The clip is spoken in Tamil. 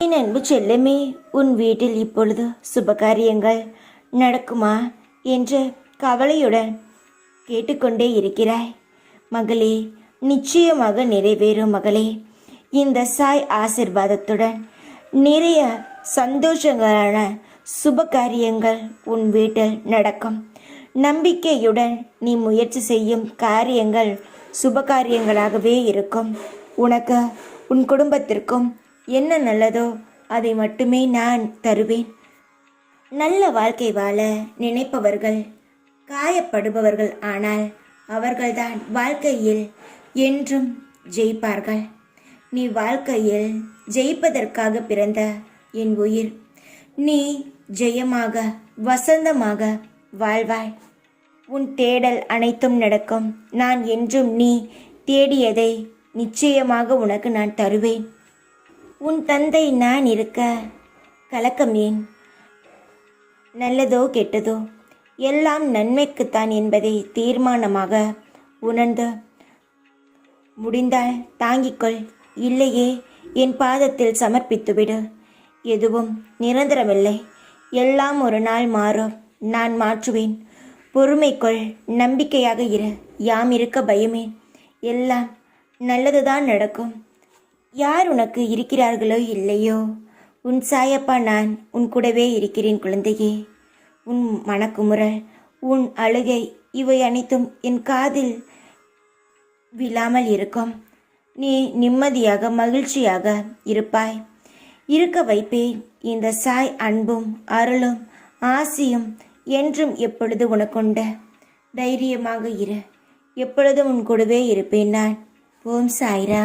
என் அன்பு செல்லமே, உன் வீட்டில் இப்பொழுது சுபகாரியங்கள் நடக்குமா என்று கவலையுடன் கேட்டுக்கொண்டே இருக்கிறாய். மகளே, நிச்சயமாக நிறைவேறும் மகளே. இந்த சாய் ஆசிர்வாதத்துடன் நிறைய சந்தோஷங்களான சுபகாரியங்கள் உன் வீட்டில் நடக்கும். நம்பிக்கையுடன் நீ முயற்சி செய்யும் காரியங்கள் சுபகாரியங்களாகவே இருக்கும். உனக்கு உன் குடும்பத்திற்கும் என்ன நல்லதோ அதை மட்டுமே நான் தருவேன். நல்ல வாழ்க்கை வாழ நினைப்பவர்கள் காயப்படுபவர்கள், ஆனால் அவர்கள்தான் வாழ்க்கையில் என்றும் ஜெயிப்பார்கள். நீ வாழ்க்கையில் ஜெயிப்பதற்காக பிறந்த என் உயிர். நீ ஜெயமாக வசந்தமாக வாழ்வாய். உன் தேடல் அனைத்தும் நடக்கும். நான் என்றும் நீ தேடியதை நிச்சயமாக உனக்கு நான் தருவேன். உன் தந்தை நான் இருக்க கலக்கம் ஏன்? நல்லதோ கெட்டதோ எல்லாம் நன்மைக்குத்தான் என்பதை தீர்மானமாக உணர்ந்து முடிந்தால் தாங்கிக்கொள். இல்லையே என் பாதத்தில் சமர்ப்பித்துவிடு. எதுவும் நிரந்தரமில்லை. எல்லாம் ஒரு நாள் மாறும். நான் மாற்றுவேன். பொறுமைக்குள், நம்பிக்கையாக இரு. யாம் இருக்க பயமே. எல்லாம் நல்லதுதான் நடக்கும். யார் உனக்கு இருக்கிறார்களோ இல்லையோ, உன் சாயப்பா நான் உன் கூடவே இருக்கிறேன் குழந்தையே. உன் மனக்குமுறல், உன் அழுகை, இவை அனைத்தும் என் காதில் விழாமல் இருக்கும். நீ நிம்மதியாக மகிழ்ச்சியாக இருப்பாய். இருக்க வைப்பேன். இந்த சாய் அன்பும் அருளும் ஆசியும் என்றும் எப்பொழுது உனக்குண்ட. தைரியமாக இரு. எப்பொழுதும் உன் கூடவே இருப்பேன் நான். ஓம் சாய்ரா.